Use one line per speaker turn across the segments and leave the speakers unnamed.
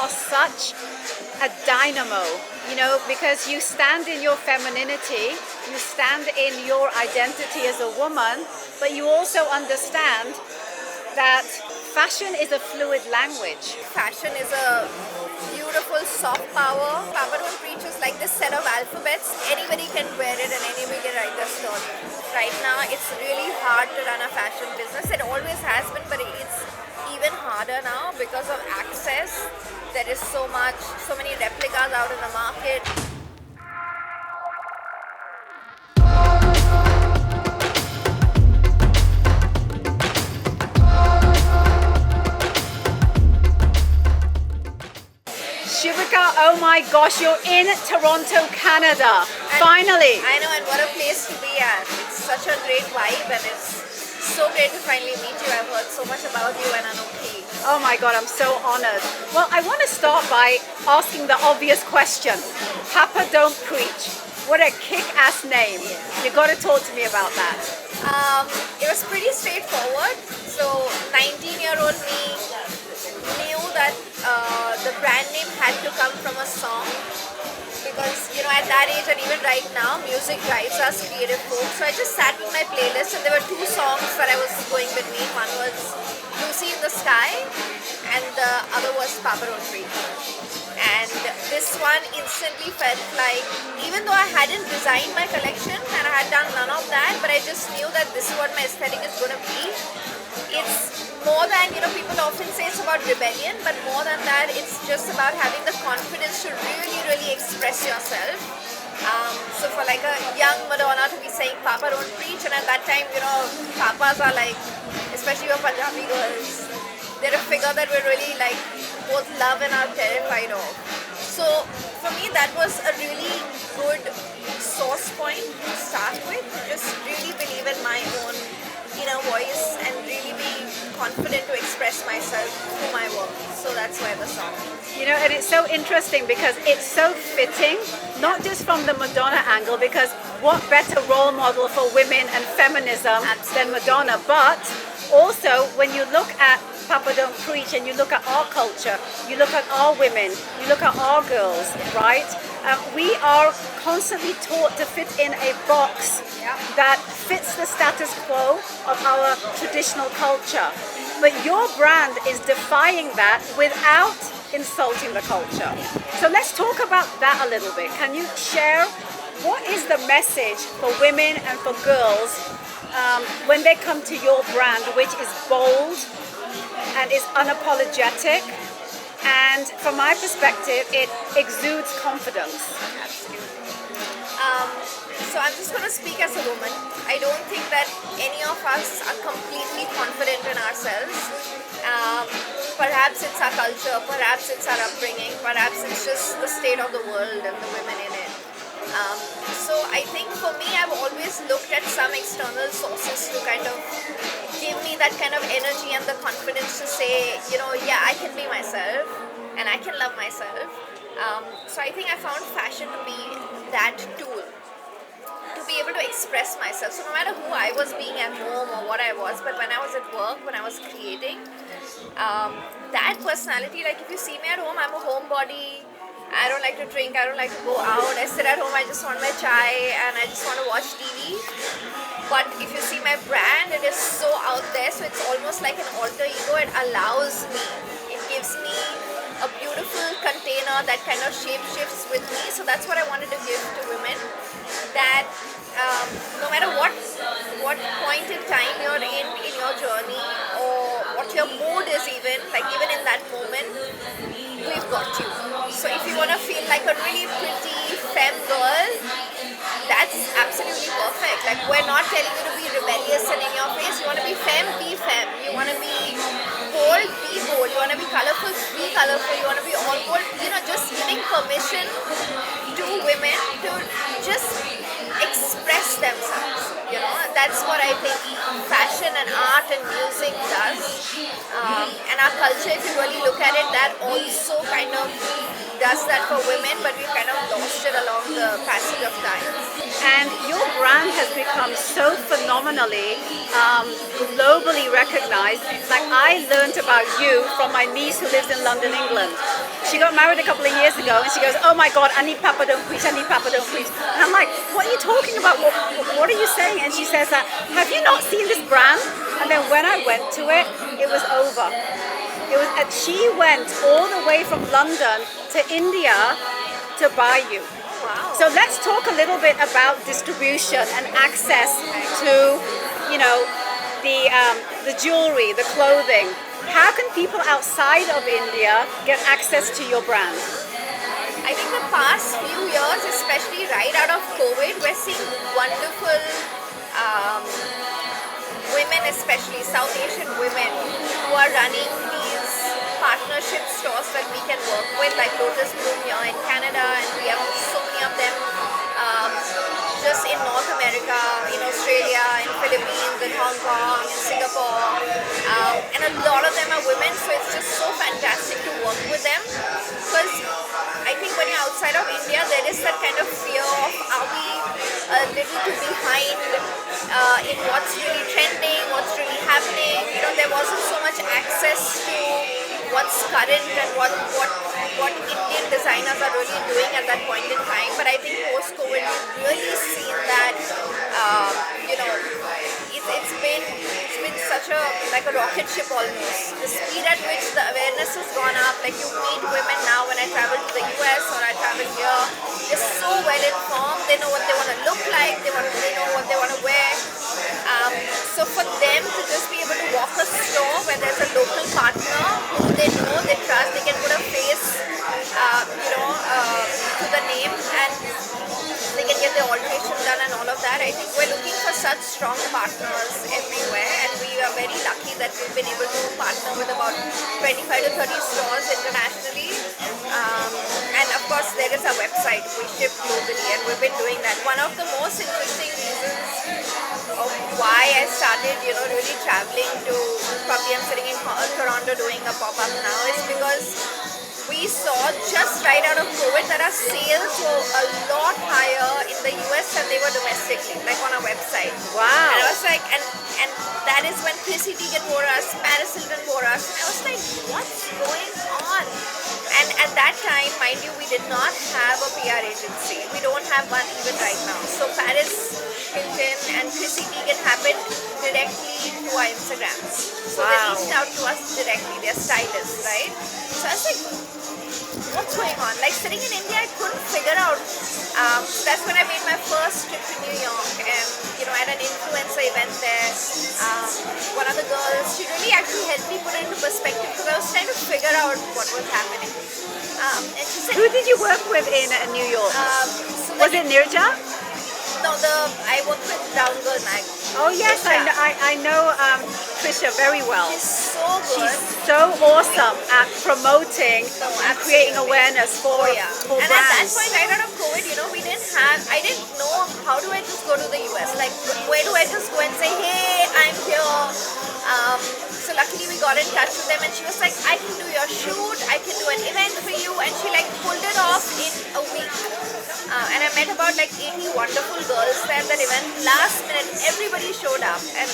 are such a dynamo, because you stand in your femininity, you stand in your identity as a woman, but you also understand that fashion is a fluid language.
Fashion is a beautiful soft power. Papa Don't Preach is like this set of alphabets. Anybody can wear it and anybody can write their story. Right now, it's really hard to run a fashion business. It always has been, but it's even harder now because of access. There is so many replicas out in the market.
Shubhika, oh my gosh, you're in Toronto, Canada. Finally.
I know, and what a place to be at. It's such a great vibe, and it's so great to finally meet you. I've heard so much about you and Anokhi.
Oh my God, I'm so honored. Well, I want to start by asking the obvious question. Papa Don't Preach. What a kick-ass name. You got to talk to me about that.
It was pretty straightforward. So 19-year-old me knew that the brand name had to come from a song, because at that age and even right now, music drives us creative folks. So I just sat with my playlist, and there were two songs that I was going between. One was Lucy in the Sky and the other was Papa Don't Preach. And this one instantly felt like, even though I hadn't designed my collection and I had done none of that, but I just knew that this is what my aesthetic is going to be. It's more than, people often say it's about rebellion, but more than that, it's just about having the confidence to really, really express yourself. So for like a young Madonna to be saying Papa Don't Preach, and at that time, papas are like, especially your Punjabi girls, they're a figure that we're really like both love and are terrified of. So for me, that was a really good source point to start with, to just really believe in my own inner voice and really be confident to express myself through my work. So that's why the song.
And it's so interesting because it's so fitting, not just from the Madonna angle, because what better role model for women and feminism than Madonna, but also when you look at Papa Don't Preach and you look at our culture, you look at our women, you look at our girls, right? We are constantly taught to fit in a box that fits the status quo of our traditional culture. But your brand is defying that without insulting the culture. So let's talk about that a little bit. Can you share what is the message for women and for girls when they come to your brand, which is bold and is unapologetic, and from my perspective, it exudes confidence?
Absolutely. So I'm just going to speak as a woman. I don't think that any of us are completely confident in ourselves. Perhaps it's our culture, perhaps it's our upbringing, perhaps it's just the state of the world and the women in it. So I think for me, I've always looked at some external sources to kind of give me that kind of energy and the confidence to say, yeah, I can be myself and I can love myself. So I think I found fashion to be that tool to be able to express myself. So no matter who I was being at home or what I was, but when I was at work, when I was creating, that personality, like if you see me at home, I'm a homebody. I don't like to drink, I don't like to go out. I sit at home, I just want my chai and I just want to watch TV. But if you see my brand, it is so out there, so it's almost like an alter ego. It allows me, it gives me a beautiful container that kind of shape shifts with me. So that's what I wanted to give to women, that no matter what point in time you're in your journey, or what your mood is, even in that moment, we've got you. So if you want to feel like a really pretty femme girl, that's absolutely perfect. Like, we're not telling you to be rebellious and in your face. You want to be femme, be femme. You want to be bold, be bold. You want to be colorful, be colorful. You want to be all bold. Just giving permission to women to just express themselves. That's what I think fashion and art and music does. And our culture, if you really look at it, that also kind of does that for women, but we've kind of lost it along the passage of time.
And your brand has become so phenomenally globally recognized. Like, I learned about you from my niece who lives in London, England. She got married a couple of years ago and she goes, oh my God, I need Papa Don't Preach, I need Papa Don't Preach. And I'm like, what are you talking about? What are you saying? And she says, have you not seen this brand? And then when I went to it, it was over. She went all the way from London to India to buy you.
Wow.
So let's talk a little bit about distribution and access to, you know, the jewelry, the clothing. How can people outside of India get access to your brand?
I think the past few years, especially right out of COVID, we're seeing wonderful women, especially South Asian women, who are running these partnership stores that we can work with, like Lotus Bloom here in Canada, and we have so many of them just in North America, in Australia, in Philippines, in Hong Kong, in Singapore, and a lot of them are women, so it's just so fantastic to work with them, because I think when you're outside of India, there is that kind of fear of, are we a little too behind in what's really trending, what's really happening. You know, there wasn't so much access to what's current and what Indian designers are really doing at that point in time. But I think post-COVID, we've really seen that, you know, it's been such a, like a rocket ship almost. The speed at which the awareness has gone up, like you meet women now when I travel to the US or I travel here, they're so well informed, they know what they want to look like, they know what they want to wear. So for them to just be able to walk a store where there's a local partner who they know, they trust, they can put a face, to the name, and they can get the alteration done and all of that. I think we're looking for such strong partners everywhere, and we are very lucky that we've been able to partner with about 25 to 30 stores internationally. And of course, there is our website. We ship globally, and we've been doing that. One of the most interesting reasons of why I started, really traveling to, probably I'm sitting in Toronto doing a pop-up now, is because we saw just right out of COVID that our sales were a lot higher in the US than they were domestically, like on our website.
Wow.
And I was like, and that is when Chrissy Teigen wore us, Paris Hilton wore us, and I was like, what's going on? And at that time, mind you, we did not have a PR agency. We don't have one even right now. So Paris Hilton and Chrissy Teigen happened directly to our Instagrams. So they reached out to us directly. They're stylists, right? So I was like, what's going on? Like sitting in India, I couldn't figure out. That's when I made my first trip to New York, and at an influencer event there, one of the girls, she really actually helped me put it into perspective because I was trying to figure out what was happening. And she said,
who did you work with in New York? Was it Nirja?
No, I worked with Raj Girn.
Oh yes, I know Trisha very well.
She's so good.
She's so awesome at promoting and creating awareness for
And
brands.
at that point, right out of COVID, I didn't know how do I just go to the US. Like, where do I just go and say, hey, I'm here. So luckily we got in touch with them, and she was like, I can do your shoot, I can do an event for you, and she pulled it off in a week. And I met about 80 wonderful girls there at that event. Last minute, everybody showed up, and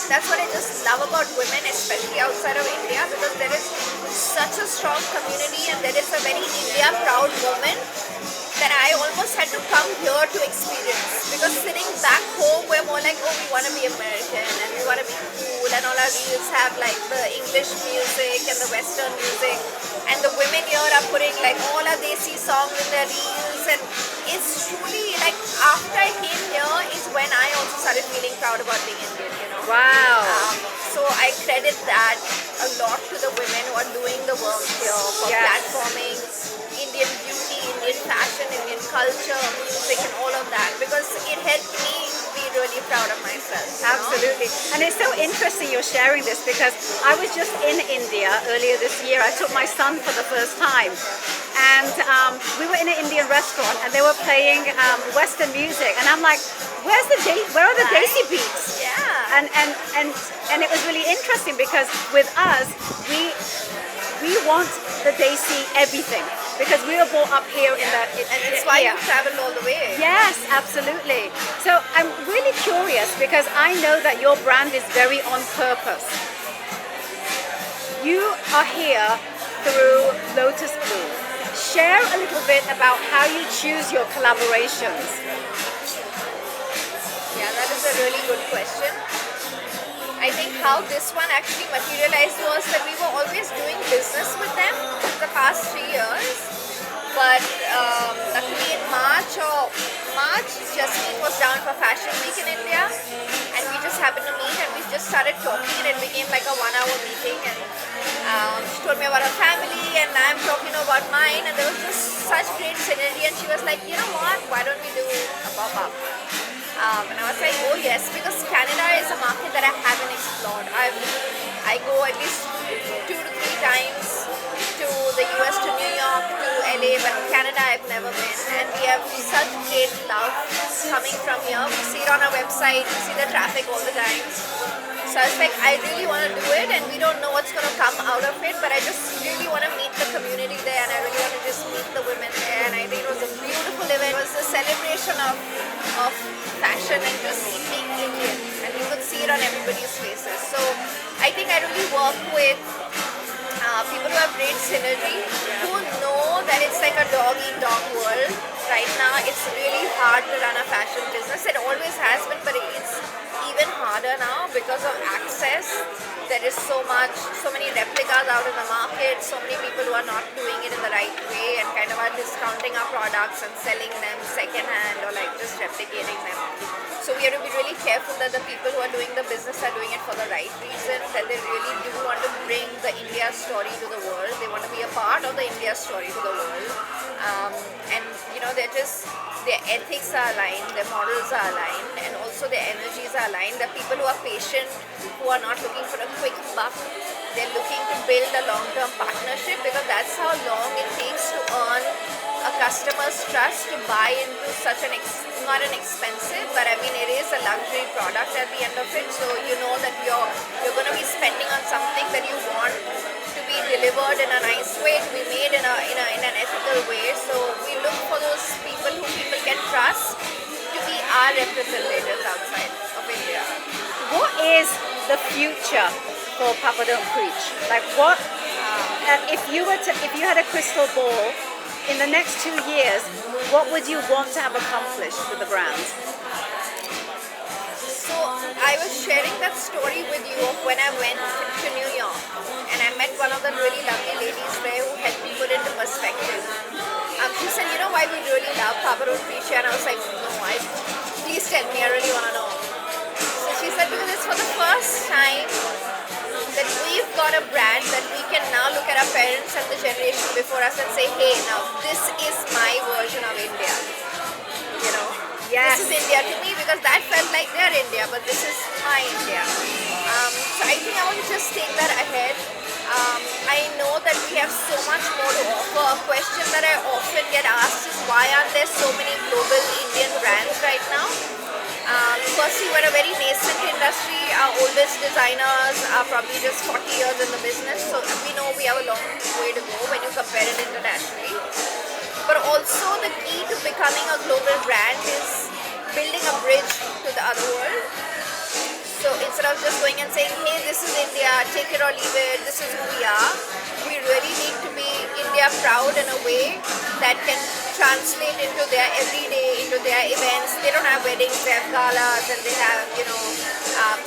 that's what I just love about women, especially outside of India, because there is such a strong community, and there is a very India proud moment that I almost had to come here to experience, because sitting back home we're more like, oh, we want to be American and we want to be cool, and all our reels have the English music and the Western music, and the women here are putting all our Desi songs in their reels, and it's truly after I came here is when I also started feeling proud about being Indian.
Wow.
So I credit that a lot to the women who are doing the work here for platforming Indian beauty, Indian fashion, Indian culture, music, and all of that, because it helped me be really proud of myself.
Absolutely. And it's so interesting you're sharing this, because I was just in India earlier this year. I took my son for the first time, and we were in an Indian restaurant, and they were playing Western music, and I'm like, where are the Desi beats?
Yeah.
And it was really interesting, because with us, we we want the Desi everything because we were brought up here in the.
And it's why you traveled all the way.
Yes, absolutely. So I'm really curious because I know that your brand is very on purpose. You are here through Lotus Blue. Share a little bit about how you choose your collaborations.
Yeah, that is a really good question. I think how this one actually materialized was that we were always doing business with them for the past 3 years. But luckily in March, Jasmeet was down for Fashion Week in India, and we just happened to meet and we just started talking, and it became like a 1-hour meeting. And she told me about her family, and I'm talking about mine, and there was just such great synergy. And she was like, you know what? Why don't we do a pop-up? And I was like, oh yes, because Canada is a market that I haven't explored. I go at least 2 to 3 times to the US, to New York, to LA, but Canada I've never been. And we have such great love coming from here. We see it on our website, we see the traffic all the time. So I was like, I really want to do it, and we don't know what's going to come out of it, but I just really want to meet the community there, and I really want to just meet the women there. And I think it was a beautiful event. It was a celebration of fashion and just being Indian, and you could see it on everybody's faces. So I think I really work with people who have great synergy, who know that it's like a dog-eat-dog world. Right now, it's really hard to run a fashion business. It always has been, but it's even harder now because of access. There is so many replicas out in the market, so many people who are not doing it in the right way and kind of are discounting our products and selling them second-hand or like just replicating them. So we have to be really careful that the people who are doing the business are doing it for the right reason, that they really do want to bring the India story to the world. They want to be a part of the India story to the world. And you know, their ethics are aligned, their morals are aligned, and also their energies are aligned. The people who are patient, who are not looking for a quick buck, they're looking to build a long-term partnership, because that's how long it takes to earn a customer's trust to buy into such not an expensive, but I mean it is a luxury product at the end of it. So you know that you're going to be spending on something that you want to be delivered in a nice way, to be made in an ethical way. So we look for those people who people can trust to be our representatives outside of India.
What is the future for Papa Don't Preach? Like what, if you had a crystal ball, in the next 2 years, what would you want to have accomplished with the brand?
So I was sharing that story with you of when I went to New York, and I met one of the really lovely ladies there who helped me put into perspective. She said, you know why we really love Papa Don't Preach? And I was like, no, please tell me, I really want to know. So she said, because it's for the first time that we've got a brand that we can now look at our parents and the generation before us and say, hey, now this is my version of India. You know?
Yes.
This is India to me, because that felt like their India, but this is my India. So I think I want to just take that ahead. I know that we have so much more to offer. A question that I often get asked is, why aren't there so many global Indian brands right now? Firstly, we're a very nascent industry. Our oldest designers are probably just 40 years in the business, so we know we have a long way to go when you compare it internationally. But also the key to becoming a global brand is building a bridge to the other world. So instead of just going and saying, hey, this is India, take it or leave it, this is who we are, we really need to be India proud in a way that can translate into their everyday, into their events. They don't have weddings, they have galas, and they have,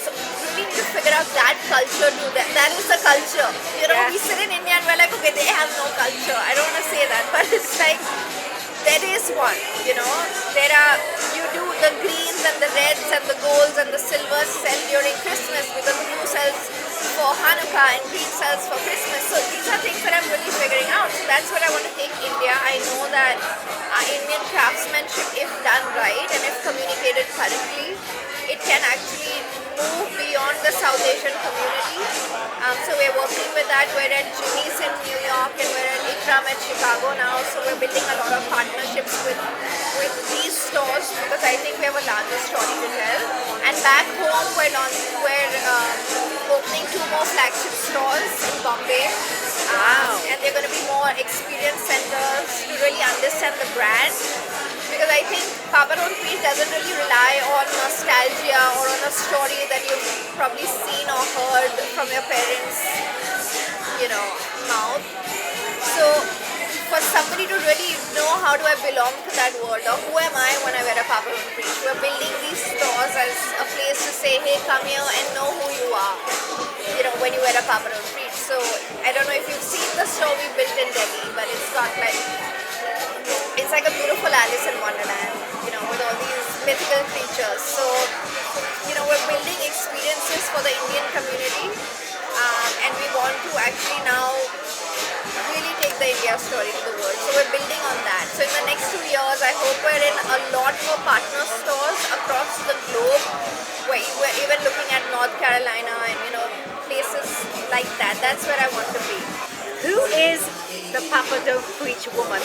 so we need to figure out that culture to them. That is the culture. We sit in India and we're like, okay, they have no culture. I don't want to say that, but it's like, there is one, you do the greens and the reds and the golds and the silvers sell during Christmas, because blue sells for Hanukkah and green sells for Christmas. So these are things that I'm really figuring out. So that's what I want to take India. I know that Indian craftsmanship, if done right and if communicated correctly, it can actually move beyond the South Asian community. So we're working with that. We're at Jimmy's in New York, and we're at Ikram at Chicago now, so we're building a lot of partnerships with these stores because I think we have a larger story to tell. And back home, we're opening 2 more flagship stores in Bombay. And they're going to be more experience centers to really understand the brand. Because I think Papa Don't Preach doesn't really rely on nostalgia or on a story that you've probably seen or heard from your parents, mouth. So for somebody to really know how do I belong to that world or who am I when I wear a Papa Don't Preach, we're building these stores as a place to say, hey, come here and know who you are, when you wear a Papa Don't Preach. So I don't know if you've seen the store we built in Delhi, but it's like a beautiful Alice in Wonderland, with all these mythical creatures. So, we're building experiences for the Indian community, and we want to actually now really take the India story to the world. So we're building on that. So in the next 2 years, I hope we're in a lot more partner stores across the globe. We're even looking at North Carolina and, places like that. That's where I want to be.
Who is the Papa Don't Preach woman?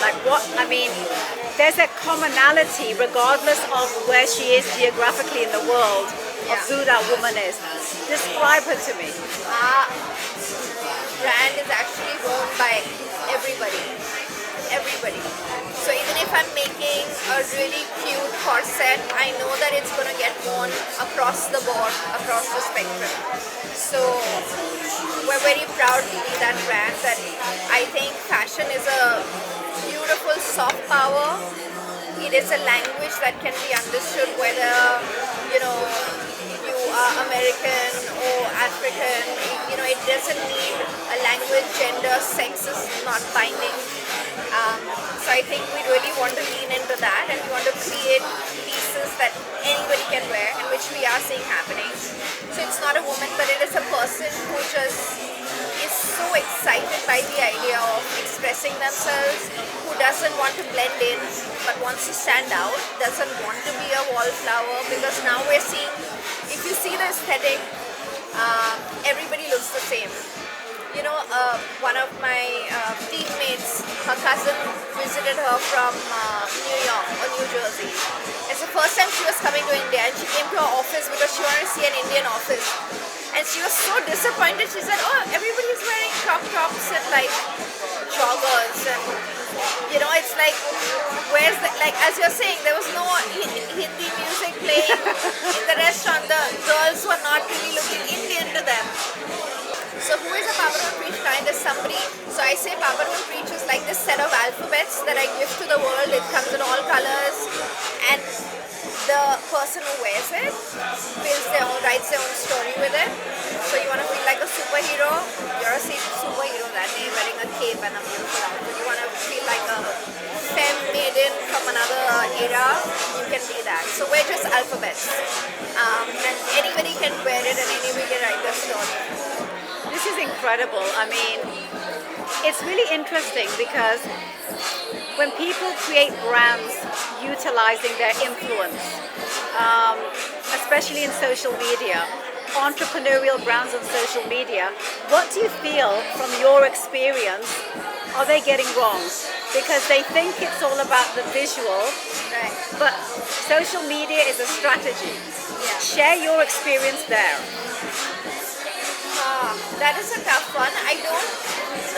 There's a commonality regardless of where she is geographically in the world of who that woman is. Describe her to me.
Brand is actually worn by everybody. So even if I'm making a really cute corset, I know that it's going to get worn across the board, across the spectrum. So we're very proud to be that brand. That I think fashion is a beautiful soft power. It is a language that can be understood whether you are American or African. It doesn't need a language, gender, sex is not binding. So I think we really want to lean into that, and we want to create pieces that anybody can wear, and which we are seeing happening. So it's not a woman, but it is a person who just is so excited by the idea of expressing themselves, who doesn't want to blend in, but wants to stand out, doesn't want to be a wallflower, because now we're seeing, if you see the aesthetic, everybody looks the same. One of my teammates, her cousin visited her from New York or New Jersey. It's the first time she was coming to India, and she came to our office because she wanted to see an Indian office. And she was so disappointed. She said, oh, everybody's wearing crop tops and joggers, and it's like, where's the, as you're saying, there was no Hindi music playing in the restaurant. The girls were not really looking Indian to them. So who is a Papa Don't Preach client is somebody, so I say Papa Don't Preach is like this set of alphabets that I give to the world. It comes in all colors, and the person who wears it writes their own story with it. So you want to feel like a superhero, you're a superhero that day, wearing a cape and a beautiful outfit. You want to feel like a femme maiden from another era, you can be that. So we're just alphabets, and anybody can wear it and anybody can write their story.
This is incredible. It's really interesting because when people create brands utilizing their influence, especially in social media, entrepreneurial brands on social media, what do you feel from your experience are they getting wrong? Because they think it's all about the visual,
right,
but social media is a strategy.
Yeah.
Share your experience there.
That is a tough one. I don't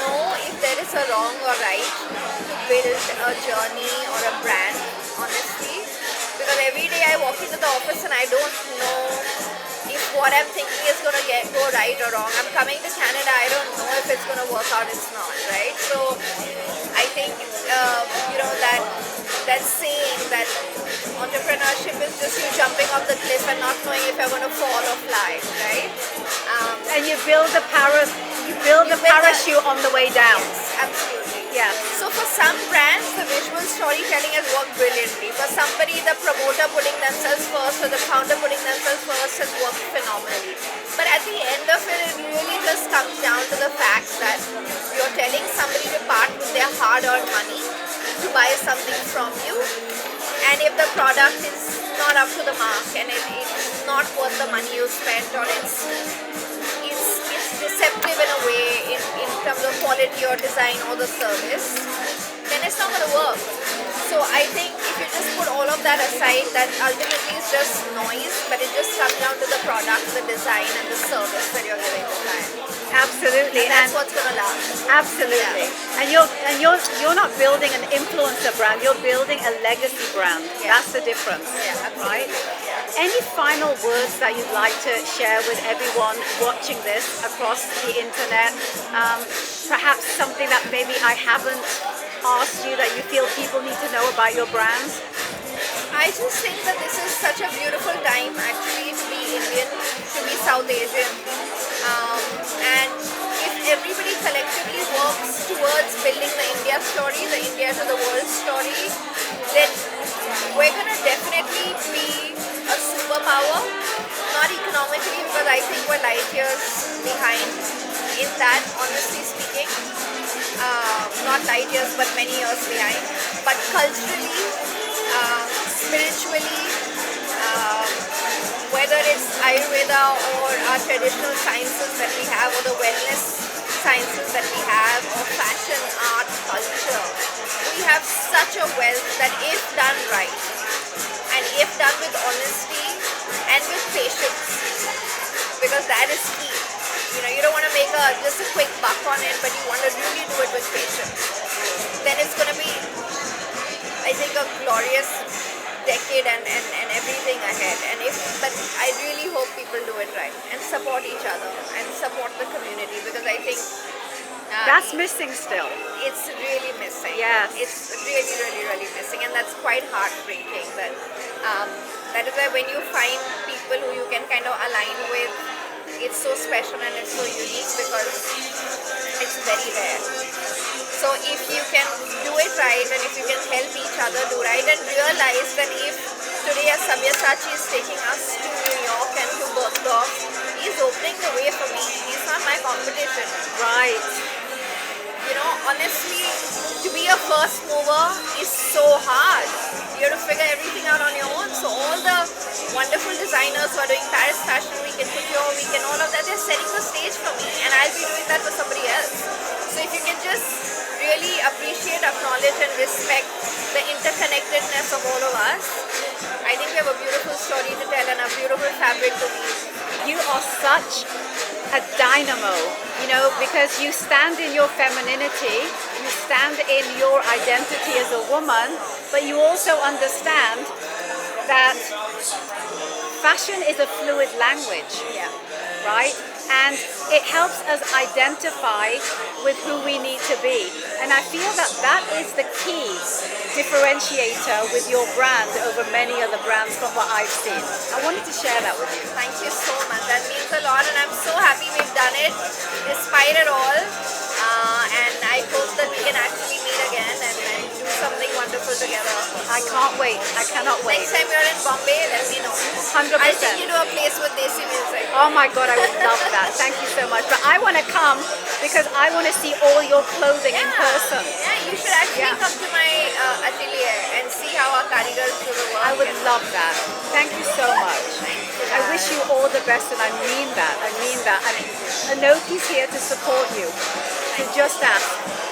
know if there is a wrong or right to build a journey or a brand, honestly. Because every day I walk into the office and I don't know if what I'm thinking is going to go right or wrong. I'm coming to Canada, I don't know if it's going to work out, it's not, right? So I think, that saying that entrepreneurship is just you jumping off the cliff and not knowing if you're going to fall or fly, right?
And you build the parachute on the way down.
Yes, absolutely.
Yeah.
So for some brands, the visual storytelling has worked brilliantly. For somebody, the promoter putting themselves first or the founder putting themselves first has worked phenomenally. But at the end of it, it really just comes down to the fact that you're telling somebody to part with their hard-earned money to buy something from you. And if the product is not up to the mark and it's not worth the money you spent, or it's deceptive in a way in terms of quality or design or the service, then it's not going to work. So I think if you just put all of that aside, that ultimately is just noise, but it just comes down to the product, the design, and the service that you're giving the client.
Absolutely,
And that's what's going to last.
absolutely.
Yeah.
And you're not building an influencer brand. You're building a legacy brand.
Yeah.
That's the difference,
Yeah,
right?
absolutely. Yeah.
Any final words that you'd like to share with everyone watching this across the internet? Perhaps something that maybe I haven't asked you that you feel people need to know about your brand?
I just think that this is such a beautiful time actually to be Indian, to be South Asian. And if everybody collectively works towards building the India story, the India to the world story, then we're going to definitely be a superpower. Not economically, because I think we're light years behind in that, honestly speaking. Not light years, but many years behind. But culturally, spiritually, whether it's Ayurveda or our traditional sciences that we have, or the wellness sciences that we have, or fashion, art, culture, we have such a wealth that if done right, and if done with honesty and with patience, because that is key. You know, you don't want to make just a quick buck on it, but you want to really do it with patience. Then it's going to be, I think, a glorious decade and everything ahead. But I really hope people do it right and support each other and support the community, because I think
That's missing still.
it's really missing.
Yes.
It's really, really, really missing, and that's quite heartbreaking. That is why when you find people who you can kind of align with, it's so special and it's so unique, because it's very rare. So if you can do it right, and if you can help each other do right, and realize that if today as Sabyasachi is taking us to New York and to Bergdorf, he's opening the way for me. He's not my competition.
Right.
You know, honestly, to be a first mover is so hard. You have to figure everything out on your own. So all the wonderful designers who are doing Paris Fashion Week and Couture Week and all of that, they're setting the stage for me, and I'll be doing that for somebody else. So if you can just really appreciate, acknowledge, and respect the interconnectedness of all of us, I think we have a beautiful story to tell and a beautiful fabric to weave.
You are such a dynamo, you know, because you stand in your femininity, you stand in your identity as a woman, but you also understand that fashion is a fluid language,
Yeah.
right? And it helps us identify with who we need to be. And I feel that that is the key differentiator with your brand over many other brands from what I've seen. I wanted to share that with you.
Thank you so much. That means a lot, and I'm so happy we've done it despite it all. And I hope that we can actually meet again and do something wonderful together.
I can't wait. I cannot wait.
Next time you're in Bombay, let me know.
100%.
I'll take you to a place with Desi music.
Oh my God, I would love that. Thank you so much. But I want to come because I want to see all your clothing in person.
Yeah, you should actually come to my atelier and see how our karigars do the work.
I would love that. Thank you so much.
Thank you.
I wish you all the best, and I mean that. I mean that. And Anokhi's here to support you. So just ask.